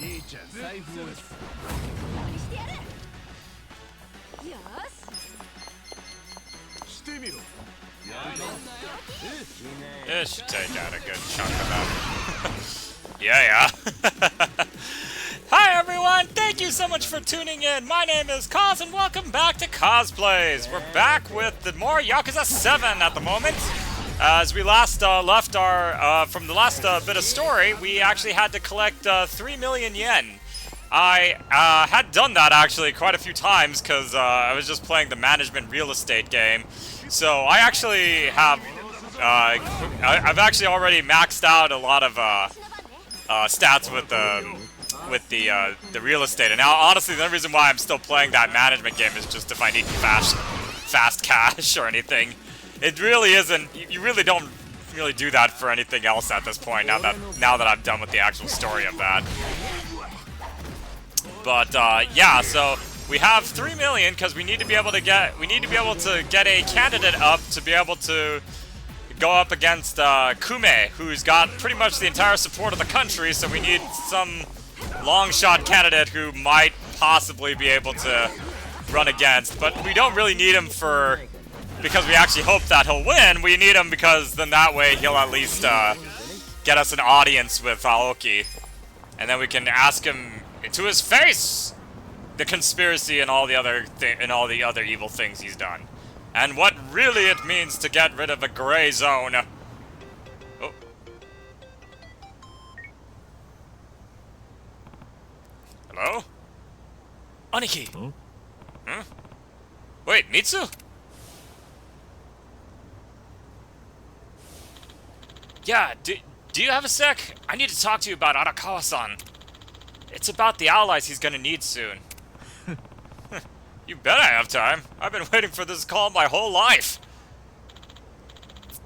This should take out a good chunk of them. Yeah. Hi everyone! Thank you so much for tuning in. My name is Kaz and welcome back to Cosplays. We're back with more Yakuza 7 at the moment. As we last left our, from the last bit of story, we actually had to collect 3 million yen. I had done that actually quite a few times because I was just playing the management real estate game. So I actually have, I've actually already maxed out a lot of stats with the real estate. And now honestly the only reason why I'm still playing that management game is just if I need fast cash or anything. It really isn't, you really don't really do that for anything else at this point now that I'm done with the actual story of that. But yeah, so we have 3 million because we need to be able to get a candidate up to be able to go up against Kume, who's got pretty much the entire support of the country, so we need some long shot candidate who might possibly be able to run against, but we don't really need him because we actually hope that he'll win. We need him because then that way he'll at least get us an audience with Aoki, and then we can ask him to his face the conspiracy and all the other evil things he's done, and what really it means to get rid of a gray zone. Oh. Hello? Aniki! Huh? Wait, Mitsu? Yeah, do you have a sec? I need to talk to you about Arakawa-san. It's about the allies he's gonna need soon. You bet I have time. I've been waiting for this call my whole life.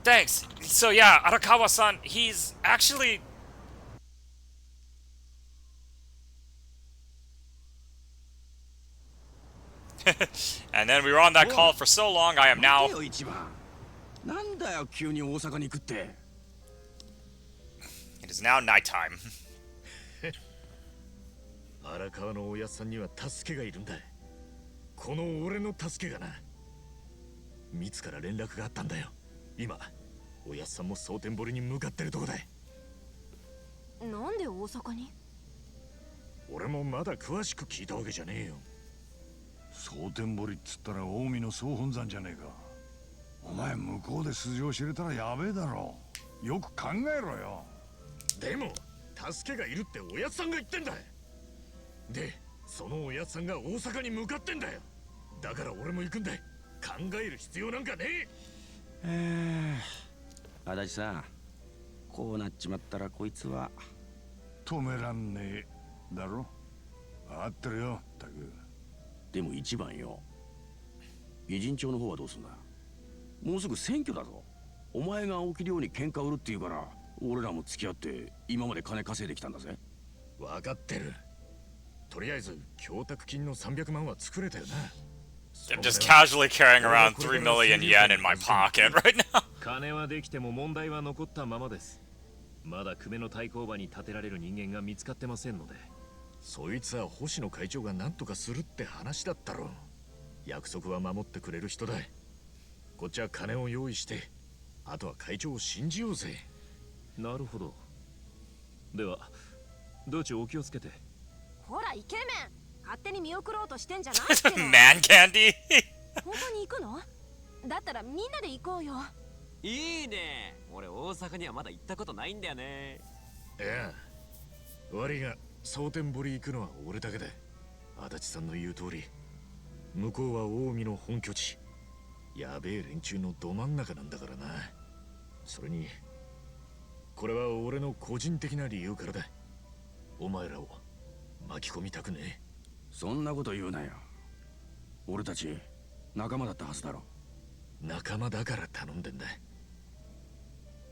Thanks. So yeah, Arakawa-san, he's actually... And then we were on that call for so long, I am now... It is now nighttime. 荒川のおやっさんには助けがいるんだ。この俺の助けがな。ミツから連絡があったんだよ。今、おやっさんも蒼天堀に向かってるとこだ。なんで大阪に？俺もまだ詳しく聞いたわけじゃねえよ。蒼天堀っつったら近江の総本山じゃねえか。お前向こうで素性を知れたらやべえだろ。よく考えろよ。でも助けがいるっておやっさんが言ってんだ。で、そのおやつさんが大阪に向かってんだよ。だから俺も行くんだ。考える必要なんかねえ。足立さん、こうなっちまったらこいつは止めらんねえだろ。合ってるよ、タク。でも一番よ。偉人町の方はどうすんだ。もうすぐ選挙だぞ。お前が青木亮に喧嘩売るって言うから、俺らも付き合って今まで金稼いできたんだぜ。分かってる。とりあえず供託金の300万は作れたよな。I'm just casually carrying around 3 million yen in my pocket right now. 金はできても問題は残ったままです。まだ久米の対抗馬に立てられる人間が見つかってませんので。そいつは星野会長が何とかするって話だったろ。約束は守ってくれる人だ。こっちは金を用意して、あとは会長を信じようぜ。なるほど。では、道中お気をつけて。ほらイケメン、勝手に見送ろうとしてんじゃないっての。Man candy. 本当に行くの？だったらみんなで行こうよ。いいね。俺大阪にはまだ行ったことないんだよね。いや、悪いが蒼天堀行くのは俺だけだ。足立さんの言う通り、向こうは近江の本拠地。やべえ連中のど真ん中なんだからな。それに、これは俺の個人的な理由からだ。お前らを巻き込みたくねえ。そんなこと言うなよ。俺たち仲間だったはずだろ。仲間だから頼んでんだ。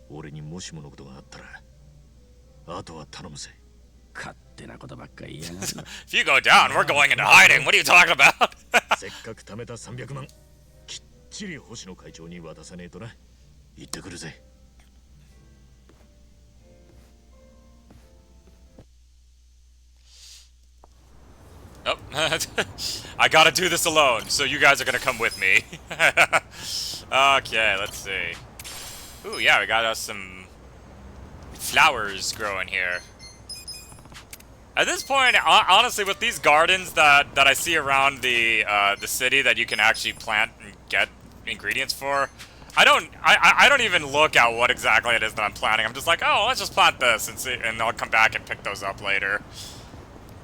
俺にもしものことがあったら、あとは頼むぜ。勝手なことばっかり言いやがる。If you go down, we're going into hiding. What are you talking about? せっかく貯めた300万、きっちり星野会長に渡さねえとな。行ってくるぜ。I gotta do this alone, so you guys are gonna come with me. Okay, let's see. Ooh, yeah, we got us some flowers growing here. At this point, honestly, with these gardens that I see around the city that you can actually plant and get ingredients for, I don't even look at what exactly it is that I'm planting. I'm just like, oh, let's just plant this and see, and I'll come back and pick those up later.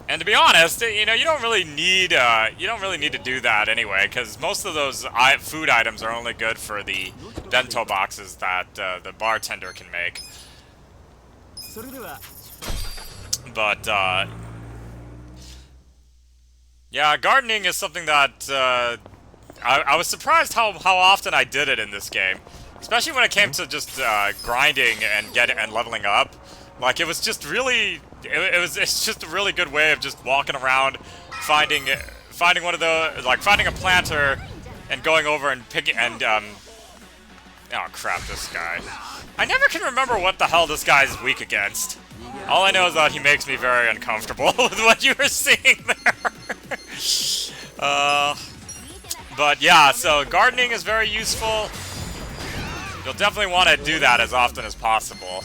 And to be honest, you know, you don't really need to do that anyway, because most of those food items are only good for the bento boxes that the bartender can make. But yeah, gardening is something that I was surprised how often I did it in this game, especially when it came to just grinding and leveling up. Like, it was just really, it's just a really good way of just walking around, finding one of the, like, finding a planter and going over and picking, and oh crap, this guy. I never can remember what the hell this guy's weak against. All I know is that he makes me very uncomfortable with what you were seeing there. But yeah, so gardening is very useful. You'll definitely want to do that as often as possible.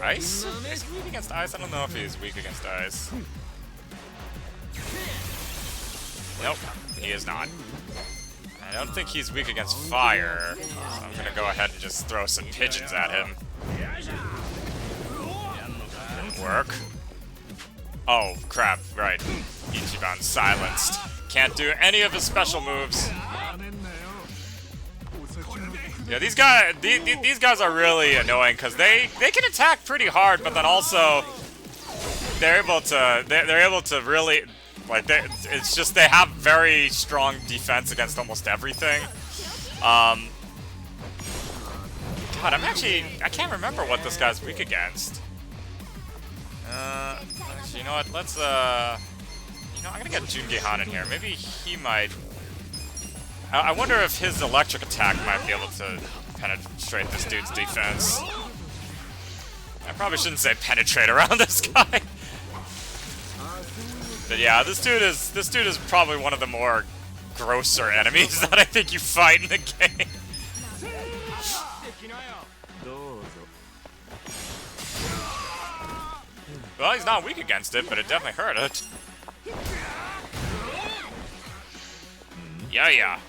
Ice? Is he weak against ice? I don't know if he's weak against ice. Nope, he is not. I don't think he's weak against fire, so I'm gonna go ahead and just throw some pigeons at him. Didn't work. Oh, crap, right. Ichiban's silenced. Can't do any of his special moves. Yeah, these guys are really annoying because they can attack pretty hard, but then also they're able to really, like, it's just they have very strong defense against almost everything. God, I can't remember what this guy's weak against. Actually, you know what? Let's I'm gonna get Jungehan in here. Maybe he might. I wonder if his electric attack might be able to penetrate this dude's defense. I probably shouldn't say penetrate around this guy. But yeah, this dude is probably one of the more grosser enemies that I think you fight in the game. Well, he's not weak against it, but it definitely hurt it. Yeah.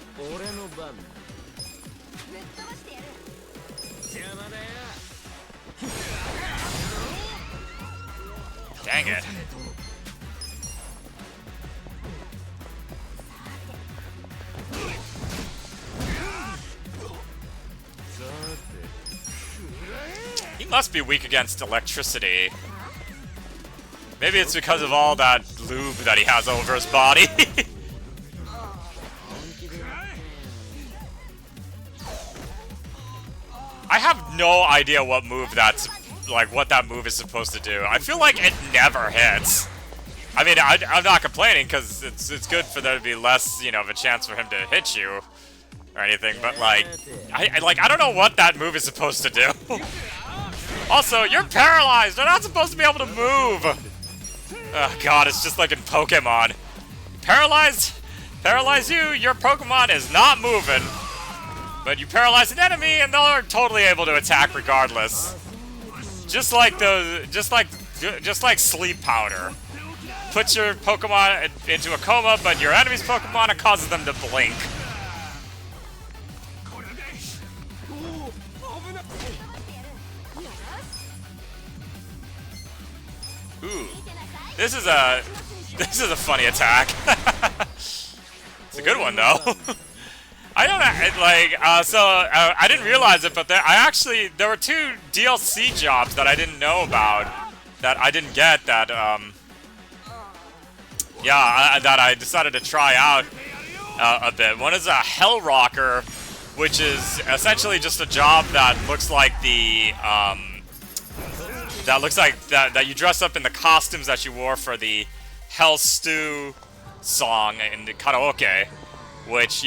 Dang it. He must be weak against electricity. Maybe it's because of all that lube that he has over his body. I have no idea what that move is supposed to do. I feel like it never hits. I mean, I'm not complaining because it's good for there to be less, you know, of a chance for him to hit you or anything. But like, I don't know what that move is supposed to do. Also, you're paralyzed. They're not supposed to be able to move. Oh god, it's just like in Pokemon. Paralyze you. Your Pokemon is not moving. But you paralyze an enemy, and they're totally able to attack regardless. Just like sleep powder. Puts your Pokemon into a coma, but your enemy's Pokemon, it causes them to blink. Ooh, this is a funny attack. It's a good one though. I don't know, I didn't realize it, but there were two DLC jobs that I didn't know about, that I didn't get, that, that I decided to try out a bit. One is a Hell Rocker, which is essentially just a job that looks like that you dress up in the costumes that you wore for the Hell Stew song in the karaoke. Which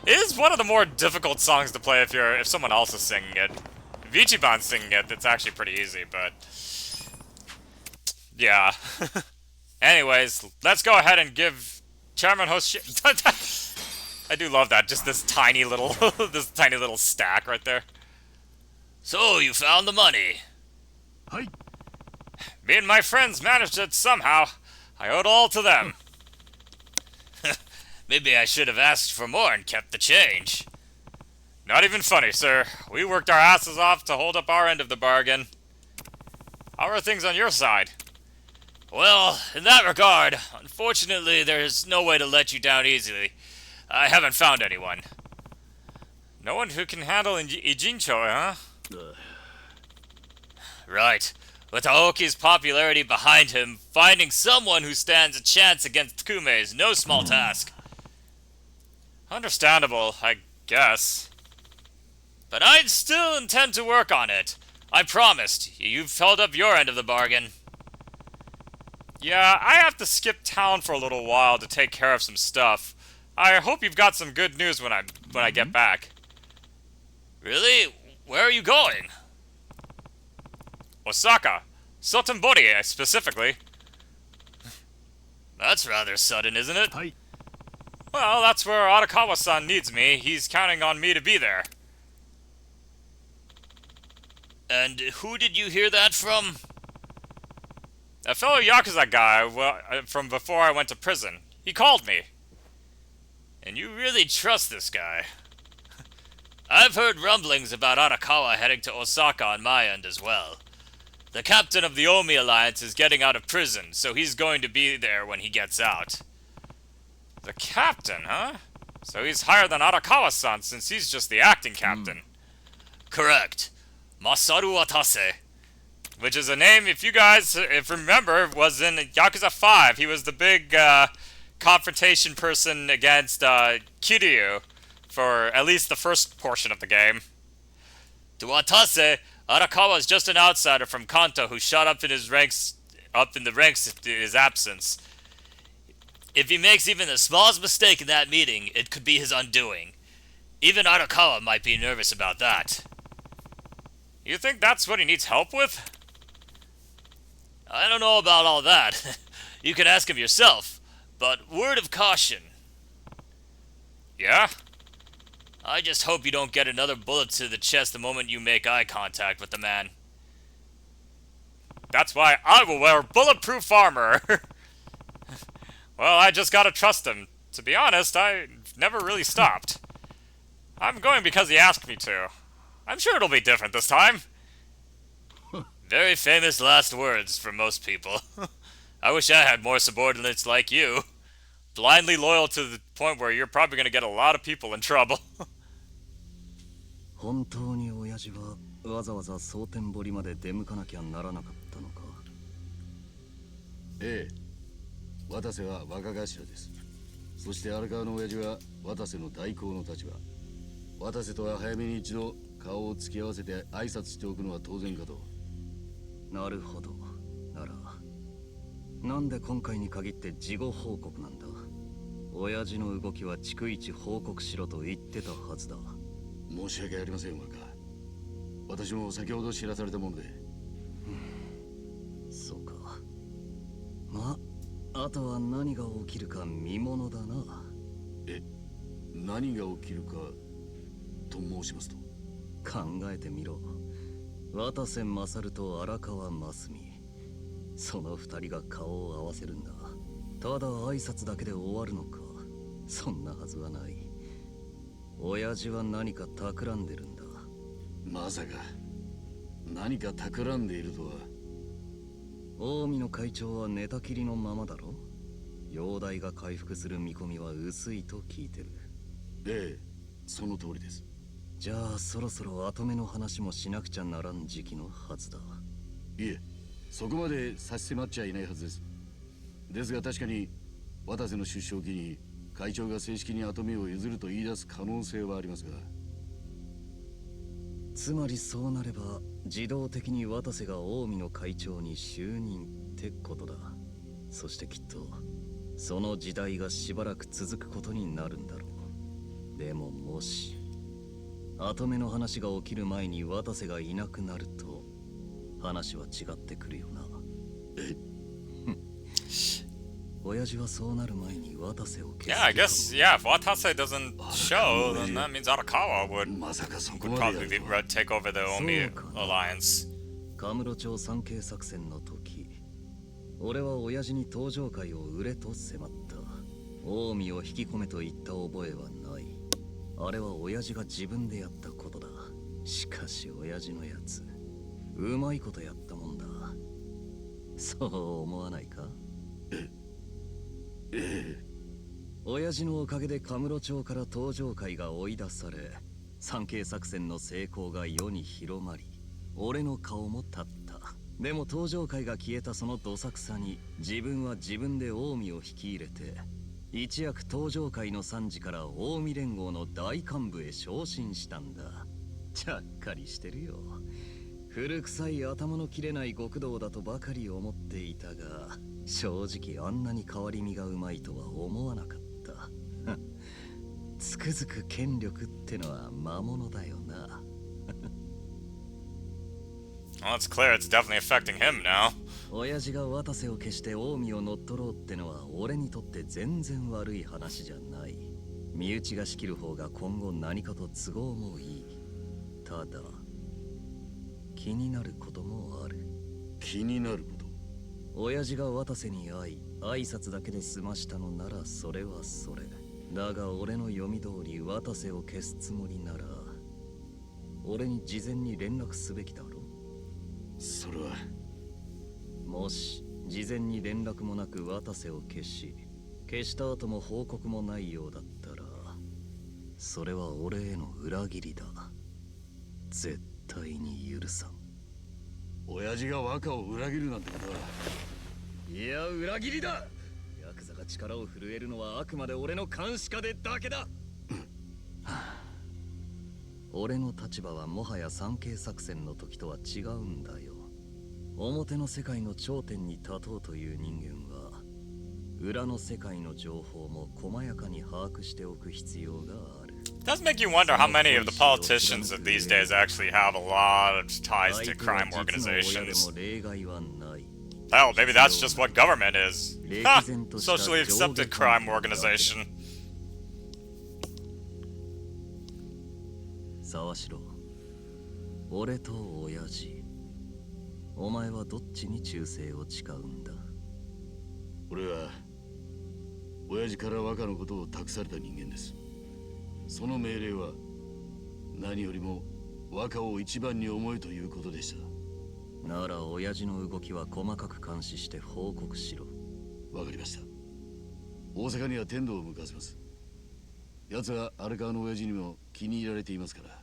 is one of the more difficult songs to play if someone else is singing it. If Ichiban's singing it, it's actually pretty easy, but Yeah. Anyways, let's go ahead and give Chairman Hoshi... I do love that, just this tiny little this tiny little stack right there. So, you found the money. はい。 Me and my friends managed it somehow. I owe it all to them. Maybe I should have asked for more and kept the change. Not even funny, sir. We worked our asses off to hold up our end of the bargain. How are things on your side? Well, in that regard, unfortunately, there's no way to let you down easily. I haven't found anyone. No one who can handle Ijincho, huh? Right. With Aoki's popularity behind him, finding someone who stands a chance against Kume is no small task. Understandable, I guess. But I'd still intend to work on it. I promised. You've held up your end of the bargain. Yeah, I have to skip town for a little while to take care of some stuff. I hope you've got some good news when I get back. Really? Where are you going? Osaka. Sotenbori, specifically. That's rather sudden, isn't it? はい。 Well, that's where Arakawa-san needs me. He's counting on me to be there. And who did you hear that from? A fellow Yakuza guy from before I went to prison. He called me. And you really trust this guy? I've heard rumblings about Arakawa heading to Osaka on my end as well. The captain of the Omi Alliance is getting out of prison, so he's going to be there when he gets out. The captain, huh? So he's higher than Arakawa-san since he's just the acting captain. Correct. Masaru Watase. Which is a name, if you guys remember, was in Yakuza 5. He was the big confrontation person against Kiryu for at least the first portion of the game. To Watase, Arakawa is just an outsider from Kanto who shot up in the ranks in his absence. If he makes even the smallest mistake in that meeting, it could be his undoing. Even Arakawa might be nervous about that. You think that's what he needs help with? I don't know about all that. You can ask him yourself. But word of caution. Yeah? I just hope you don't get another bullet to the chest the moment you make eye contact with the man. That's why I will wear bulletproof armor. Well, I just gotta trust him. To be honest, I never really stopped. I'm going because he asked me to. I'm sure it'll be different this time. Very famous last words for most people. I wish I had more subordinates like you. Blindly loyal to the point where you're probably gonna get a lot of people in trouble. 本当に親父はわざわざ蒼天堀まで出向かなきゃならなかったのか。ええ、渡瀬は若頭です。そして荒川の親父は渡瀬の代行の立場。渡瀬とは早めに一度顔を突き合わせて挨拶しておくのは当然かと。なるほど。なら、なんで今回に限って事後報告なんだ。親父の動きは逐一報告しろと言ってたはずだ。申し訳ありません、若。私も先ほど知らされたもので。そうか。まあ、あとは何が起きるか見ものだな。え、何が起きるかと申しますと。考えてみろ。渡瀬勝と荒川真澄。その二人が顔を合わせるんだ。ただ挨拶だけで終わるのか。そんなはずはない。親父は何か企んでるんだ。まさか何か企んでいるとは。近江の会長は寝たきりのままだろ。容体が回復する見込みは薄いと聞いてる。ええ、その通りです。じゃあそろそろ後目の話もしなくちゃならん時期のはずだ。いえ、そこまで差し迫っちゃいないはずです。ですが確かに渡瀬の出所を機に会長が正式に跡目を譲ると言い出す可能性はありますが。つまりそうなれば自動的に渡瀬が近江の会長に就任ってことだ。そしてきっとその時代がしばらく続くことになるんだろう。でももし跡目の話が起きる前に渡瀬がいなくなると話は違ってくるよな。え、親父はそうなる前に渡瀬を消す。Yeah, I guess, yeah, if Watase doesn't show, then that means Arakawa would まさかそこ would まで probably やるとは take over the Omi そうかな。 alliance. カムロ町参詣作戦の時、俺は親父に登場会を売れと迫った。近江を引き込めと言った覚えはない。あれは親父が自分でやったことだ。しかし親父のやつ、うまいことやったもんだ。そう思わないか？親父のおかげでカムロ町から登場会が追い出され、参詣作戦の成功が世に広まり、俺の顔も立った。でも登場会が消えたそのどさくさに、自分は自分で近江を引き入れて、一躍登場会の参事から近江連合の大幹部へ昇進したんだ。ちゃっかりしてるよ。古臭い頭の切れない極道だとばかり思っていたが、正直あんなに変わり身がうまいとは思わなかった。つくづく権力ってのは魔物だよな。Well, it's clear it's definitely affecting him now. 親父が渡瀬を消して近江を乗っ取ろうってのは俺にとって全然悪い話じゃない。身内が仕切る方が今後何かと都合もいい。ただ気になることもある。気になること。親父が渡瀬に会い挨拶だけで済ましたのならそれはそれだが、俺の読み通り渡瀬を消すつもりなら俺に事前に連絡すべきだろ。それはもし事前に連絡もなく渡瀬を消した後も報告もないようだったら、それは俺への裏切りだ。絶対に許さん。親父が若を裏切るなんてことは。いや、裏切りだ。ヤクザが力を震えるのはあくまで俺の監視下でだけだ。俺の立場はもはや参詣作戦の時とは違うんだよ。表の世界の頂点に立とうという人間は裏の世界の情報も細やかに把握しておく必要がある。It does make you wonder how many of the politicians of these days actually have a lot of ties to crime organizations. Hell, maybe that's just what government is. Ha! Socially accepted crime organization. 沢城、俺と親父、お前はどっちに忠誠を誓うんだ？俺は親父から若のことを託された人間です。その命令は何よりも若を一番に思えということでした。なら親父の動きは細かく監視して報告しろ。わかりました。大阪には天道を向かわせます。奴は荒川の親父にも気に入られていますから。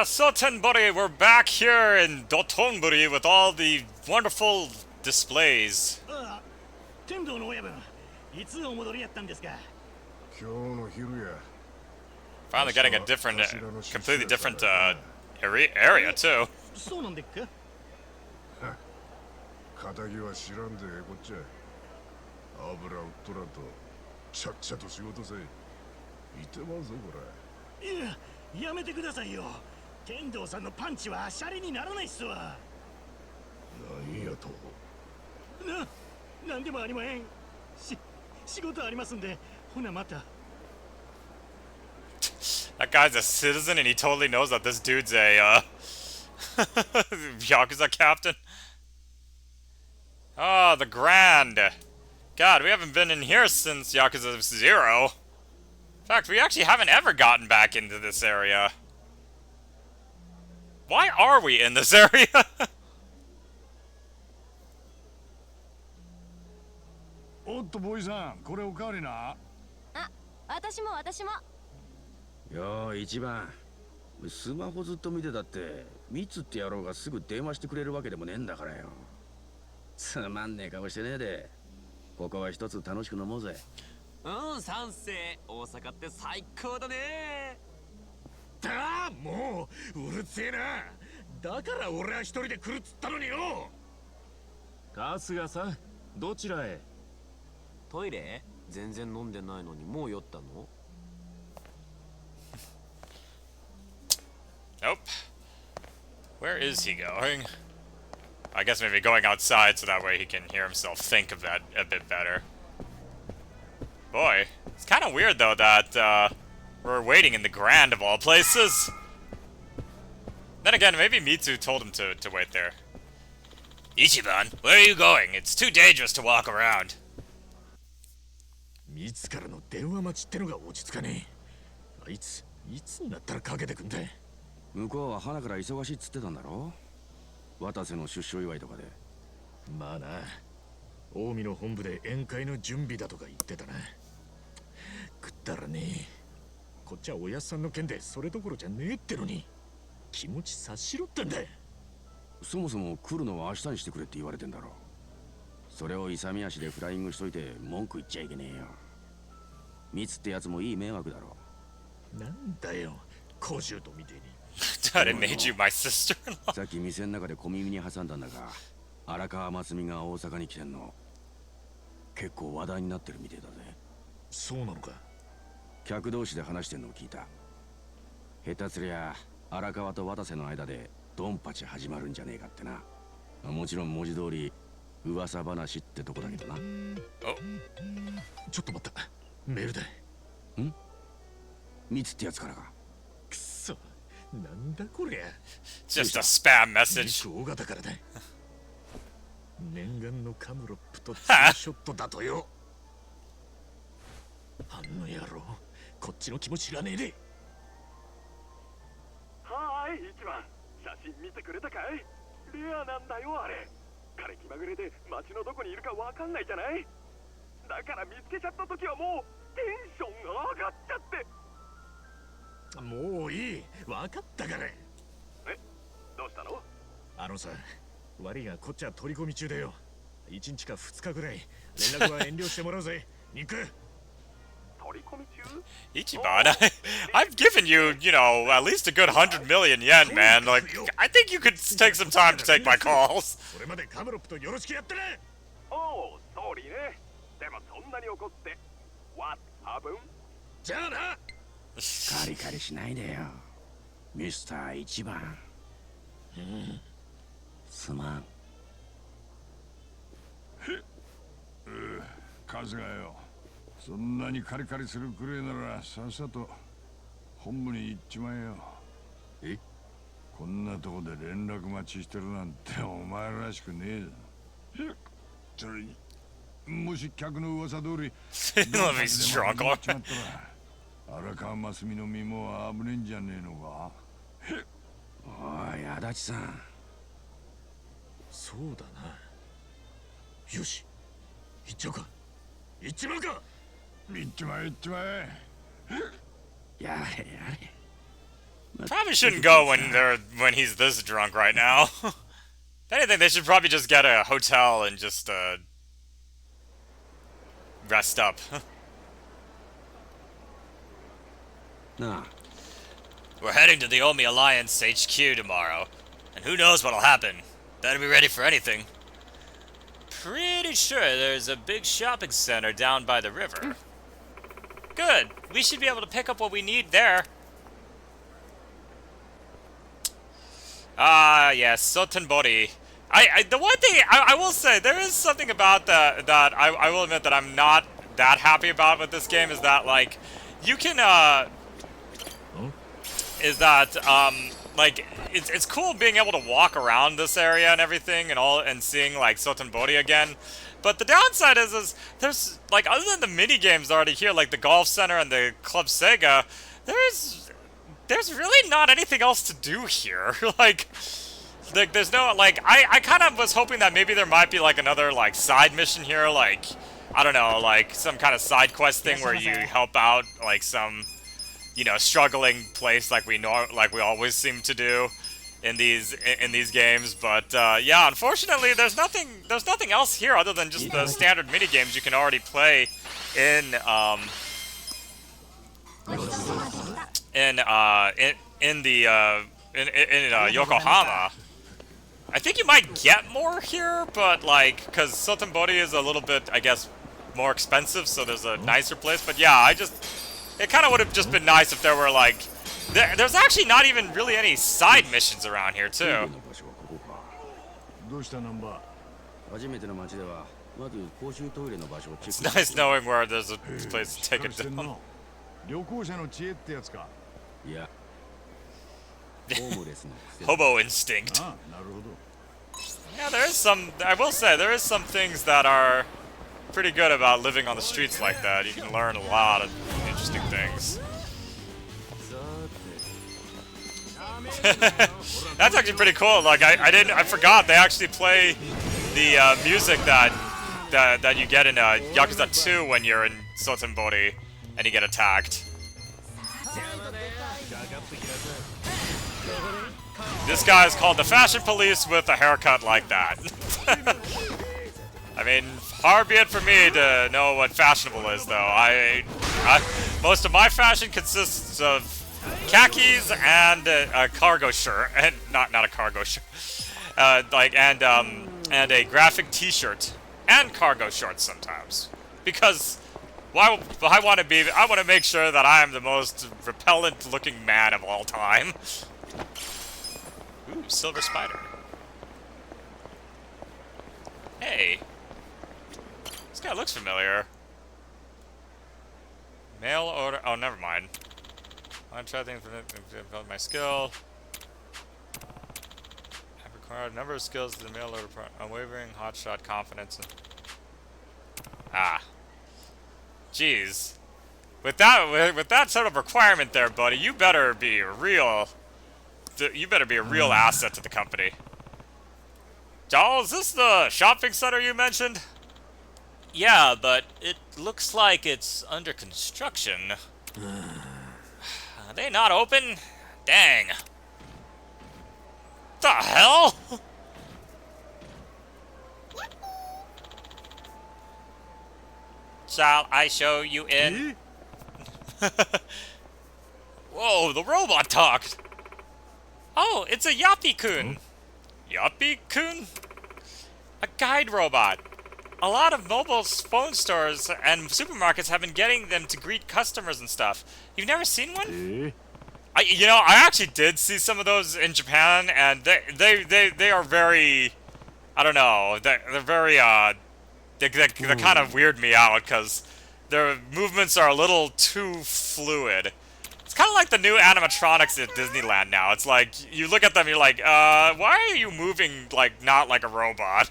So Tenbori, we're back here in Dotonbori with all the wonderful displays. 天道の親分、いつお戻りやったんですか？今日の昼や。 Finally getting a different, completely different area too. そうなんでっか？仇は知らんでこっちゃ。油売っとらんとちゃっちゃと仕事せい。いてまうぞこれ。いや、やめてくださいよ。天道さんのパンチはシャレにならないっすわ。何やと。なんでもありまへん。仕事ありますんで、ほなまた。That guy's a citizen and he totally knows that this dude's a Yakuza captain. Oh, the Grand. God, we haven't been in here since Yakuza 0. In fact, we actually haven't ever gotten back into this area. Why are we in this area? おっとボーイさん、これおかわりな。あ、私も。よー一番スマホずっと見てたってミツって野郎がすぐ電話してくれるわけでもねえんだからよ。つまんねえ顔してねえで、ここは一つ楽しく飲もうぜ。賛成。大阪って最高だね。だもううるせえな。だから俺は一人で来るっつったのによ。春日さん、どちらへ？トイレ？全然飲んでないのにもう酔ったの？ Nope. Where is he going? I guess maybe going outside so that way he can hear himself think of that a bit better. Boy, it's kind of weird though that we're waiting in the Grand of all places. Then again, maybe Mitsu told him to wait there. Ichiban, where are you going? It's too dangerous to walk around. ミツからの電話待ちってのが落ち着かねえ。あいついつになったらかけてくんだ。向こうは花から忙しいっつってたんだろ。渡瀬の出所祝いとかで。まあな、近江の本部で宴会の準備だとか言ってたな。食ったらねえ。こっちはおやっさんの件でそれどころじゃねえってのに、気持ち察しろってんだ。そもそも来るのは明日にしてくれって言われてんだろ。それを勇み足でフライングしといて文句言っちゃいけねえよ。ミツってやつもいい迷惑だろ。なんだよ、小獣とみてえに。That it made you my sister-in-law. さっき店の中で小耳に挟んだんだが、荒川真澄が大阪に来てんの。結構話題になってるみてえだぜ。そうなのか。客同士で話してんのを聞いた。下手すりゃ荒川と渡瀬の間でドンパチ始まるんじゃねえかってな。もちろん文字通り噂話ってとこだけどな。ちょっと待った、メールだ。ん？ミツってやつからか。くそ、なんだこりゃ。Just a spam message. 大型からだ。念願のカムロップとツーショットだとよ。あの野郎、こっちの気も知らねえで。はーい、一番写真見てくれたかい？レアなんだよあれ。彼気まぐれで街のどこにいるかわかんないじゃない。だから見つけちゃった時はもうテンションが上がっちゃって。もういい、わかったから。え、どうしたの？あのさ、悪いがこっちは取り込み中だよ。1日か2日ぐらい連絡は遠慮してもらうぜ。肉。取り込み中Ichiban, I've given you, you know, at least a good 100 million yen, man. Like, I think you could take some time to take my calls. これまでカムロップとよろしくやってね。おう、ソーリーね。でもそんなに怒って What happened？ じゃあな。カリカリしないでよ、ミスター一番。すまん。春日よ、そんなにカリカリするくれえならさっさと本部に行っちまえよ。え？こんなとこで連絡待ちしてるなんてお前らしくねえぞ。それにもし客の噂通りLet me struggle. 荒川真澄の身も危ねえんじゃねえのか。おい足立さん。そうだな。よし、行っちゃうか。行っちまうか。行っちまえ行っちまえ。やれやれ。Probably shouldn't go when he's this drunk right now. If anything, they should probably just get a hotel and just rest up. なあ。 We're heading to the Omi Alliance HQ tomorrow, and who knows what'll happen. Better be ready for anything. Pretty sure there's a big shopping center down by the river. Good. We should be able to pick up what we need there. Ah, yes, Sotenbori. The one thing I will say, there is something about that I will admit that I'm not that happy about with this game is that, like, you can, like, it's cool being able to walk around this area and everything and seeing, like, Sotenbori again. But the downside is there's, like, other than the mini games already here, like the Golf Center and the Club Sega, there's really not anything else to do here. like, there's no, like, I kind of was hoping that maybe there might be, like, another, like, side mission here, like, I don't know, like, some kind of side quest thing where you help out, like, some, you know, struggling place like we always seem to do in these games. But, yeah, unfortunately, there's nothing else here other than just the standard mini games you can already play in Yokohama. I think you might get more here, but like, because Sotenbori is a little bit, I guess, more expensive, so there's a nicer place. But yeah, it kind of would have just been nice if there were like There's actually not even really any side missions around here, too. どうしたナンバー初めての街ではまず公衆トイレの場所をチェ It's ック nice knowing where there's a place to take it してん down. な旅行者の知恵ってやつかいやホームレスの癖 Hobo instinct. ああなるほど Yeah, there is some, I will say, there is some things that are pretty good about living on the streets like that. You can learn a lot of interesting things. That's actually pretty cool. Like, I forgot they actually play the music that you get in Yakuza 2 when you're in Sotenbori and you get attacked. This guy is called the Fashion Police with a haircut like that. I mean, hard be it for me to know what fashionable is, though. Most of my fashion consists of khakis and a cargo shirt, and not a cargo shirt, and a graphic T-shirt and cargo shorts sometimes, because I want to make sure that I am the most repellent-looking man of all time. Ooh, silver spider. Hey. This guy looks familiar. Mail order. Oh, never mind. I'm trying things to develop my skill. I've acquired a number of skills to the mail order. Unwavering, hotshot, confidence. Ah. Jeez. With that sort of requirement there, buddy, you better be a real asset to the company. Joel, is this the shopping center you mentioned? Yeah, but it looks like it's under construction. Are they not open? Dang. The hell? Shall I show you in? Whoa, the robot talked. Oh, it's a Yappy-kun. Yappy-kun? A guide robot. A lot of mobile phone stores and supermarkets have been getting them to greet customers and stuff. You've never seen one? I actually did see some of those in Japan, and they are very, I don't know, they're very, they kind of weird me out, because their movements are a little too fluid. It's kind of like the new animatronics at Disneyland now. It's like, you look at them, you're like, why are you moving, like, not like a robot?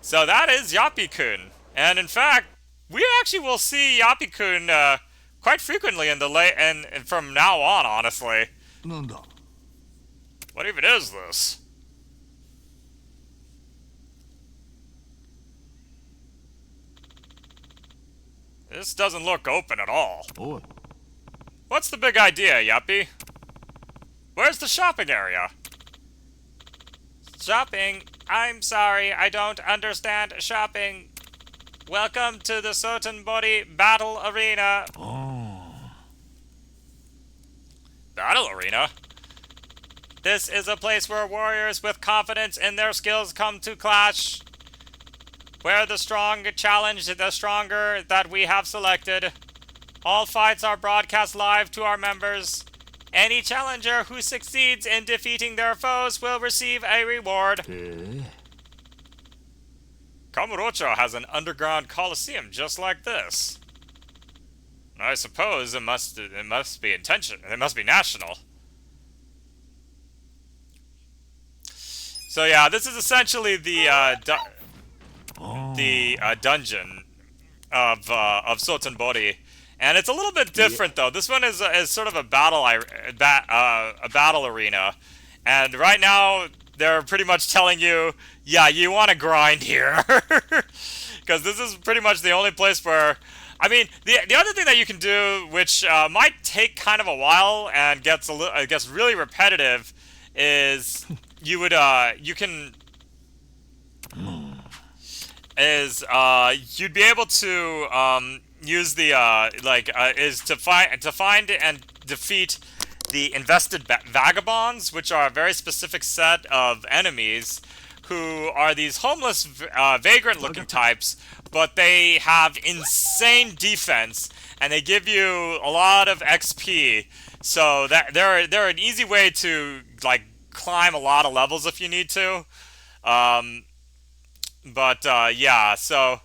So that is Yappy-kun. And in fact, we actually will see Yappy-kun quite frequently in the and from now on, honestly. What even is this? This doesn't look open at all. What's the big idea, Yappy? Where's the shopping area? Shopping? I'm sorry, I don't understand shopping. Welcome to the Sotenbori Battle Arena. Battle Arena? This is a place where warriors with confidence in their skills come to clash. Where the strong challenge the stronger that we have selected. All fights are broadcast live to our members. Any challenger who succeeds in defeating their foes will receive a reward. Kamurocho has an underground coliseum just like this. I suppose it must be intentional. It must be national. So yeah, this is essentially the dungeon of Sotenbori. And it's a little bit different, though. This one is sort of a battle arena, and right now they're pretty much telling you, yeah, you want to grind here, because this is pretty much the only place where, I mean, the other thing that you can do, which might take kind of a while and gets really repetitive, is you'd be able to use the is to find and defeat the invested vagabonds, which are a very specific set of enemies who are these homeless, vagrant-looking types, but they have insane defense, and they give you a lot of XP. So that they're an easy way to like climb a lot of levels if you need to. Yeah, so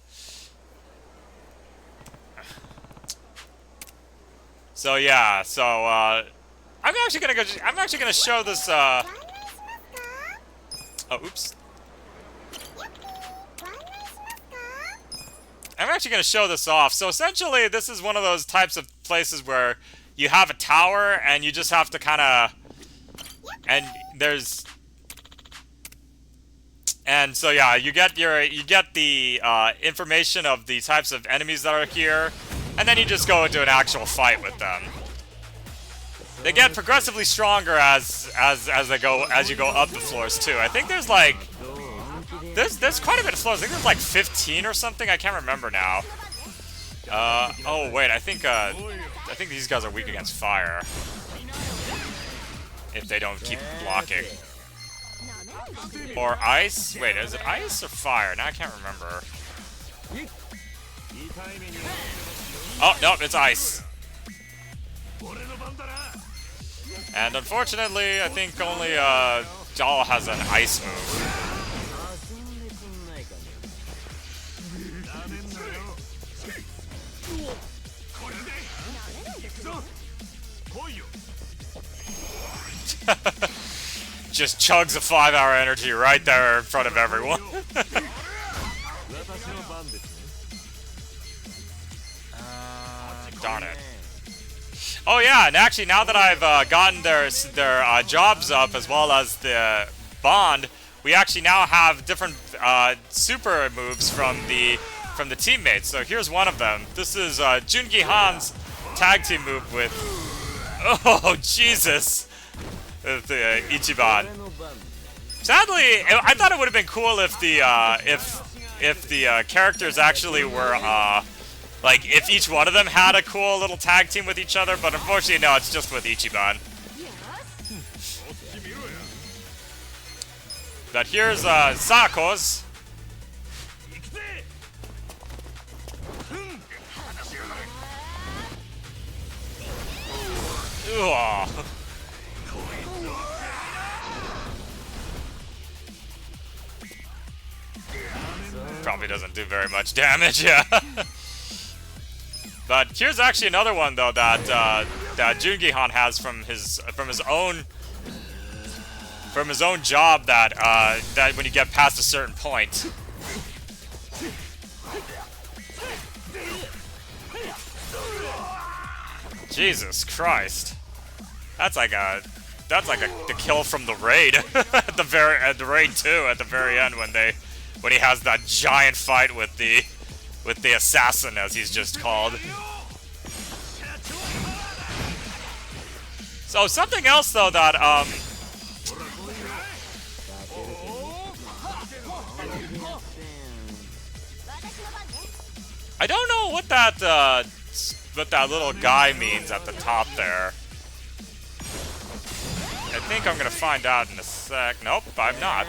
yeah, so I'm actually gonna show this. Oh, oops. I'm actually gonna show this off. So essentially, this is one of those types of places where you have a tower and you just have to kind of, and so yeah, you get the information of the types of enemies that are here, and then you just go into an actual fight with them. They get progressively stronger as you go up the floors too. I think there's like there's quite a bit of floors. I think there's like 15 or something. I can't remember now. Oh wait, I think these guys are weak against fire if they don't keep blocking. Or ice? Wait, is it ice or fire? Now I can't remember. Oh, no, it's ice. And unfortunately, I think only Jal has an ice move. Just chugs a 5-hour energy right there in front of everyone. Darn it. Oh yeah, and actually now that I've gotten their jobs up as well as the bond, we actually now have different super moves from the teammates. So here's one of them. This is Jungi Han's tag team move with, oh Jesus, with Ichiban. Sadly, I thought it would have been cool if the characters actually were like if each one of them had a cool little tag team with each other, but unfortunately no, it's just with Ichiban. But here's Sako's. Ooh. Probably doesn't do very much damage, yeah. But here's actually another one though that that Jungi-han has from his own job that that when you get past a certain point. Jesus Christ. That's like the kill from the raid at the raid 2 at the very end when he has that giant fight with the assassin, as he's just called. So something else though that I don't know what that little guy means at the top there. I think I'm gonna find out in a sec. Nope, I'm not.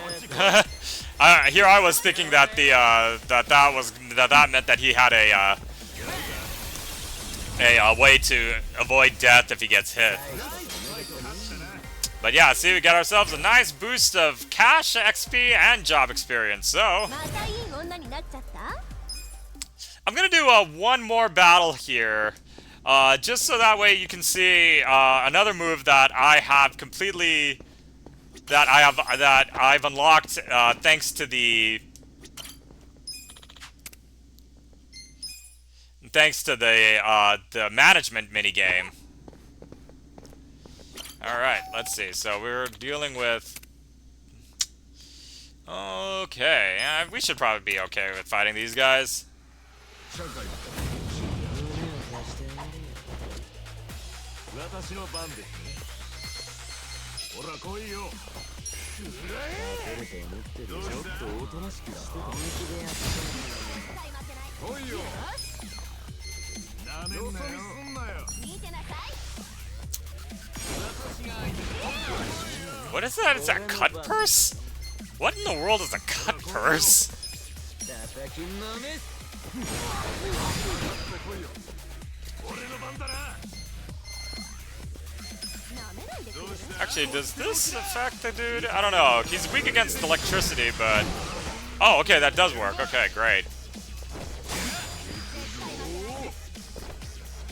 Here I was thinking that that meant that he had a way to avoid death if he gets hit. But yeah, see, we got ourselves a nice boost of cash, XP, and job experience. So I'm gonna do one more battle here, just so that way you can see another move that I have completely. That I've unlocked thanks to the management minigame. All right, let's see. So we're dealing with. Okay, we should probably be okay with fighting these guys. What is that? Is that cut purse? What in the world is a cut purse? Actually, does this affect the dude? I don't know. He's weak against electricity, but... Oh, okay, that does work. Okay, great.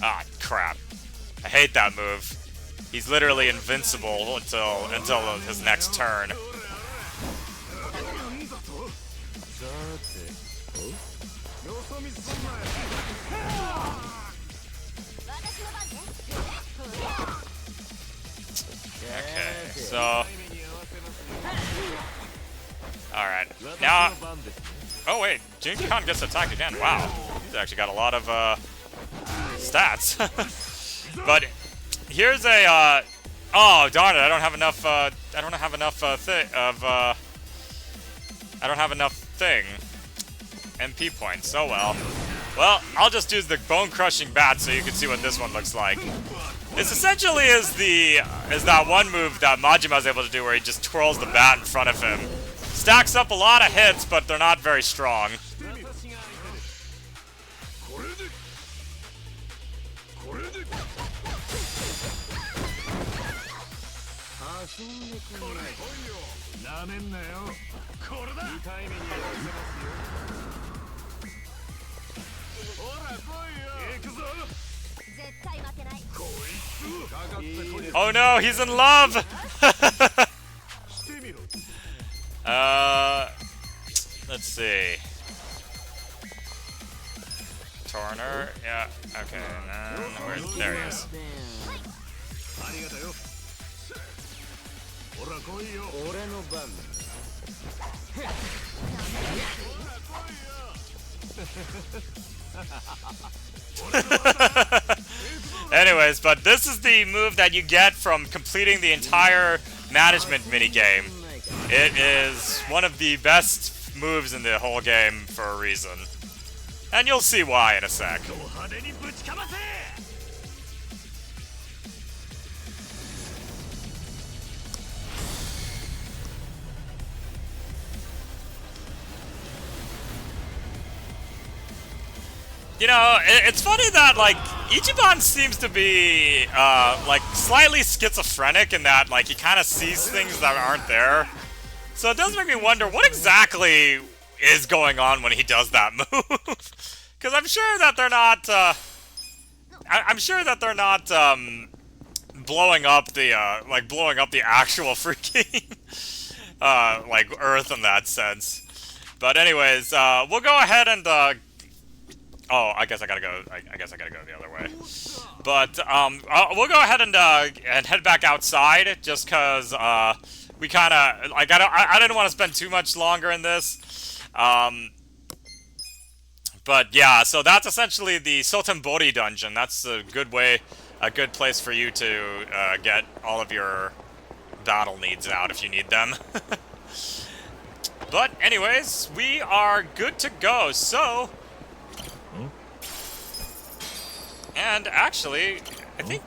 Ah, crap. I hate that move. He's literally invincible until his next turn. Okay, so... Alright, now... Oh wait, Junji Khan gets attacked again. Wow, he's actually got a lot of stats. But here's a oh darn it, I don't have enough MP points. Oh well. Well, I'll just use the bone crushing bat so you can see what this one looks like. This essentially is that one move that Majima's able to do where he just twirls the bat in front of him. Stacks up a lot of hits, but they're not very strong. Oh no, he's in love! Let's see. Turner, yeah, okay, and then there he is. Anyways, but this is the move that you get from completing the entire management minigame. It is one of the best moves in the whole game for a reason. And you'll see why in a sec. You know, it's funny that, like, Ichiban seems to be, like, slightly schizophrenic in that, like, he kind of sees things that aren't there. So it does make me wonder what exactly is going on when he does that move. Because I'm sure that they're not, I'm sure that they're not, blowing up the actual freaking, like, Earth in that sense. But anyways, we'll go ahead and, oh, I guess I gotta go. I guess I gotta go the other way. But we'll go ahead and head back outside, just cause we kind of like I didn't want to spend too much longer in this. But yeah, so that's essentially the Sotenbori dungeon. That's a good place for you to get all of your battle needs out if you need them. But anyways, we are good to go. So. And actually, I think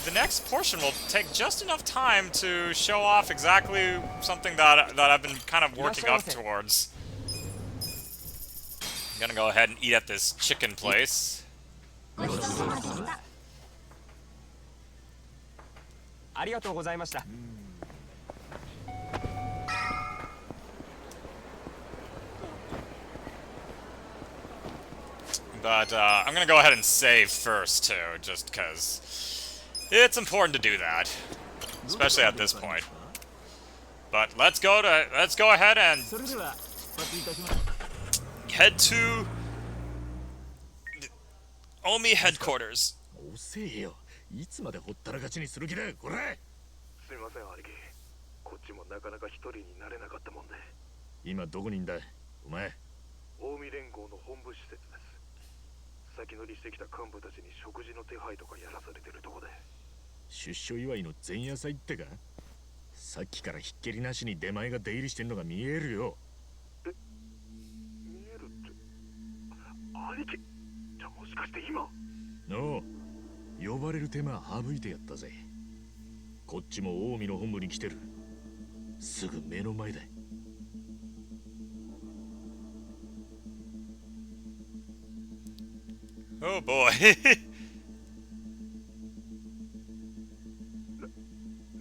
the next portion will take just enough time to show off exactly something that I've been kind of working up towards. I'm gonna go ahead and eat at this chicken place. But I'm gonna go ahead and save first too, just because it's important to do that, especially at this point. But let's go ahead and head to the Omi headquarters. 遅えよ。いつまでほったらかしにする気だよ、これ。すいません、兄貴。こっちもなかなか一人になれなかったもんで。今どこにいんだ、お前。近江連合の本部施設です。先乗りしてきた幹部たちに食事の手配とかやらされてるとこで。出所祝いの前夜祭ってか。さっきからひっきりなしに出前が出入りしてんのが見えるよ。え、見えるって。兄貴、じゃもしかして今。の呼ばれる手間省いてやったぜ。こっちも近江の本部に来てる。すぐ目の前だ。Oh boy.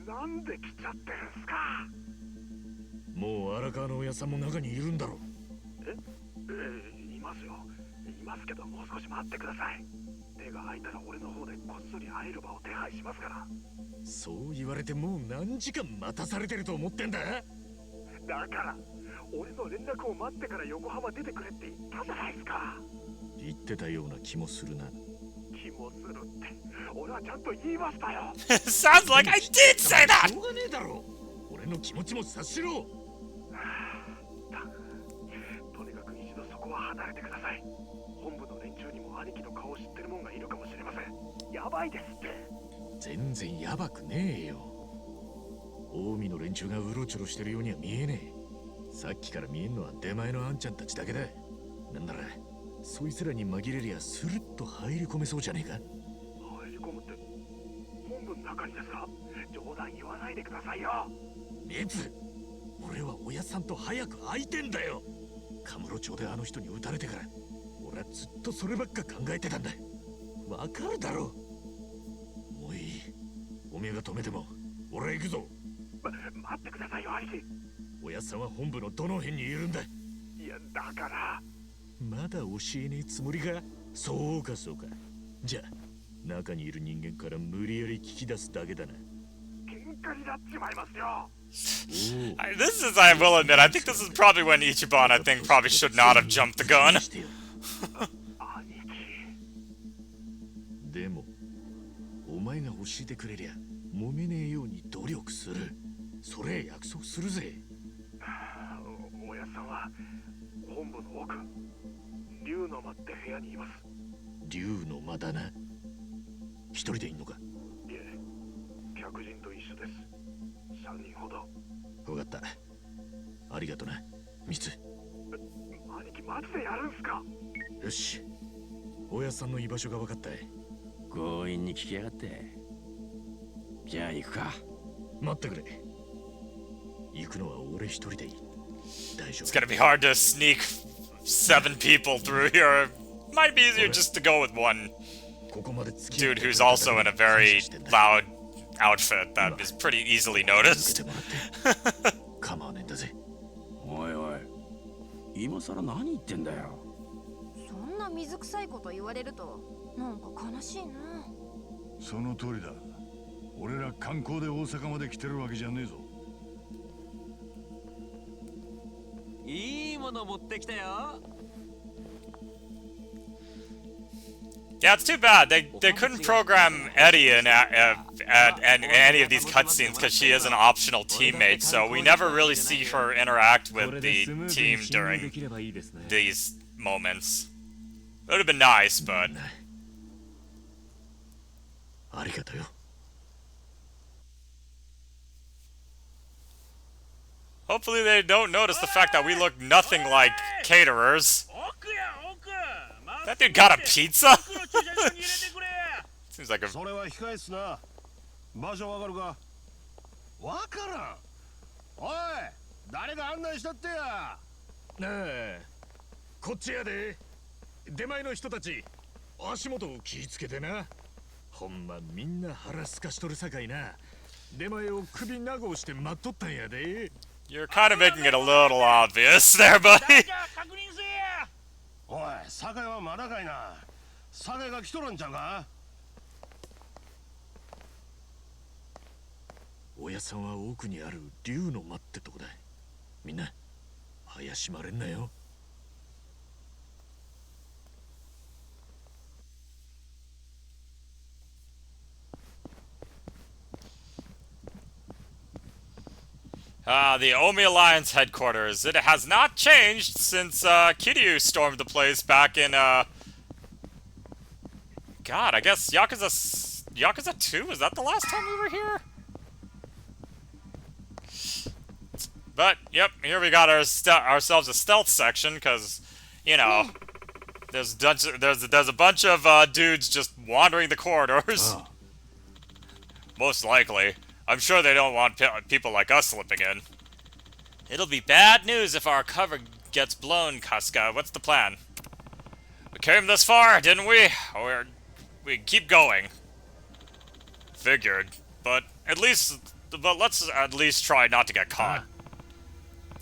なんで来ちゃってるんすか。もう荒川のおやさんも中にいるんだろ。いますよ。いますけど、もう少し待ってください。手が空いたら俺の方でこっそり会える場を手配しますから。そう言われてもう何時間待たされてると思ってんだ。だから俺の連絡を待ってから横浜出てくれって言ったじゃないですか。言ってたような気もするな。気もするって俺はちゃんと言いましたよ。Sounds like I did say that! しょうがねえだろ。俺の気持ちも察しろ。とにかく一度そこは離れてください。本部の連中にも兄貴の顔を知ってる者がいるかもしれません。やばいですって。全然やばくねえよ。近江の連中がうろちょろしてるようには見えねえ。さっきから見えんのは出前のあんちゃんたちだけだ。なんならそいつらに紛れりゃスルッと入り込めそうじゃねえか。入り込むって本部の中にですか。冗談言わないでくださいよ。熱、俺はおやさんと早く会いてんだよ。カムロ町であの人に撃たれてから俺はずっとそればっか考えてたんだ。わかるだろ。もういい。おめえが止めても俺は行くぞ。待ってくださいよ兄貴。おやさんは本部のどの辺にいるんだ。いやだからまだ教えねえつもりか。そうかそうか。じゃあ中にいる人間から無理やり聞き出すだけだな。喧嘩になっちまいますよ。This is, I will admit, I think this is probably when Ichiban, I think, probably should not have jumped the gun. でもお前が教えてくれりゃ揉めねえように努力する。それ約束するぜ。おやさんは本部の奥竜の間って部屋にいます。竜の間だな。一人でいんのか。いえ客人と一緒です。3人ほど。分かった。ありがとなミツ。兄貴マジでやるんすか。よし、おやさんの居場所が分かった。強引に聞きやがって。じゃあ行くか。待ってくれ。行くのは俺一人でいい。大丈夫。 It's gonna be hard to sneak 7 people through here. Might be easier just to go with one dude who's also in a very loud outfit that is pretty easily noticed. 構わねえんだぜ。おいおい、今さら何言ってんだよ。そんな水臭いこと言われるとなんか悲しいな。その通りだ。俺ら観光で大阪まで来てるわけじゃねえぞ。いいもの持ってきたよ。Yeah, it's too bad. They couldn't program Eddie in any of these cutscenes because she is an optional teammate, so we never really see her interact with the team during these moments. It would have been nice, but... ありがとうよ。Hopefully they don't notice the fact that we look nothing like caterers. That dude got a pizza? Seems like a... それは控え室な。場所わかるか。わからん。おい、誰が案内したってや。なあ、こっちやで。出前の人たち、足元を気ぃつけてな。ほんまみんな腹すかしとるさかいな。出前を首長をして待っとったんやで。You're kind of making it a little obvious there, buddy. おい、酒はまだかいな。酒が来とるんちゃうか。おやさんは奥にある竜の間ってとこだ。みんな怪しまれんなよ。The Omi Alliance headquarters. It has not changed since Kiryu stormed the place back in God, I guess Yakuza 2? Was that the last time we were here? But yep, here we got ourselves a stealth section because, you know, there's a bunch of dudes just wandering the corridors. Most likely. I'm sure they don't want people like us slipping in. It'll be bad news if our cover gets blown, Casca. What's the plan? We came this far, didn't we? We keep going. Figured. But let's at least try not to get caught.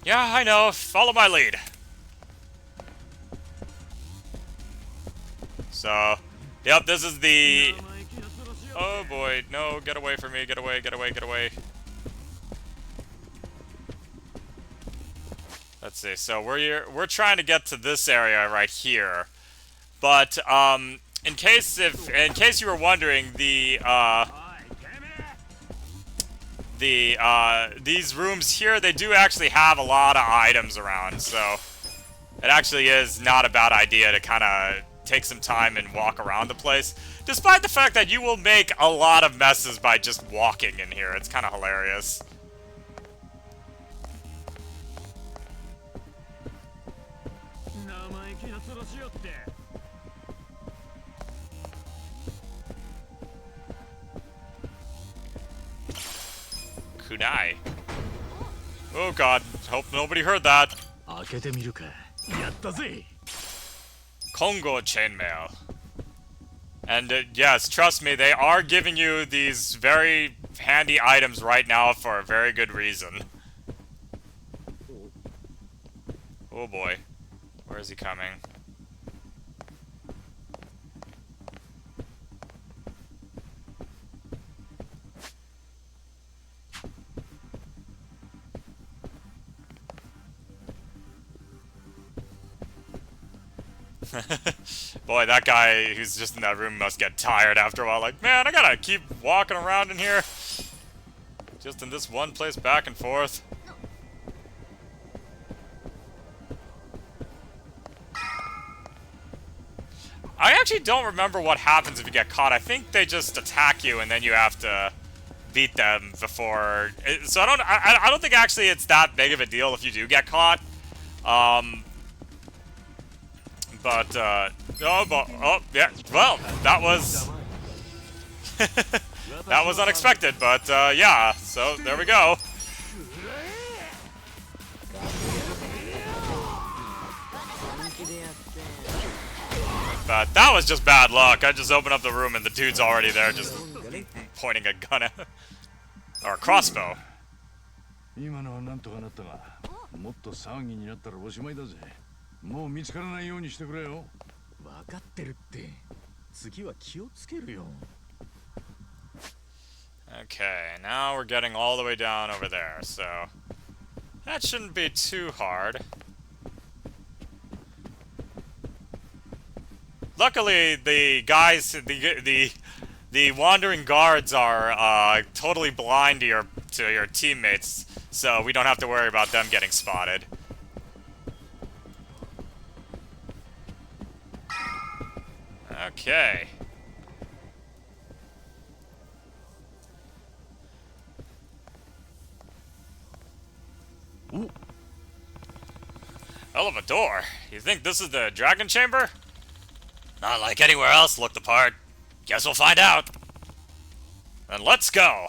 Yeah, I know. Follow my lead. So, yep, this is the... Oh boy, no, get away from me, get away, get away, get away. Let's see, so we're trying to get to this area right here. But, in case you were wondering, these rooms here, they do actually have a lot of items around, so it actually is not a bad idea to kind of take some time and walk around the place, despite the fact that you will make a lot of messes by just walking in here. It's kind of hilarious. Kunai. Oh god, hope nobody heard that. Kongo chainmail. And yes, trust me, they are giving you these very handy items right now for a very good reason. Oh boy. Where is he coming? Boy, that guy who's just in that room must get tired after a while. Like, man, I gotta keep walking around in here. Just in this one place back and forth. I actually don't remember what happens if you get caught. I think they just attack you and then you have to beat them before... So I don't think actually it's that big of a deal if you do get caught. Oh, yeah, well, that was... that was unexpected, but, yeah, so, there we go. But that was just bad luck. I just opened up the room and the dude's already there, just pointing a gun at... or a crossbow. 今のはなんとかなったが、もっと騒ぎになったらおしまいだぜ。もう見つからないようにしてくれよ。分かってるって。次は気をつけるよ。Okay, now we're getting all the way down over there, so that shouldn't be too hard. Luckily, the guys, the wandering guards are totally blind to your teammates, so we don't have to worry about them getting spotted. Okay. Ooh. Hell of a door. You think this is the dragon chamber? Not like anywhere else looked the part. Guess we'll find out. Then let's go.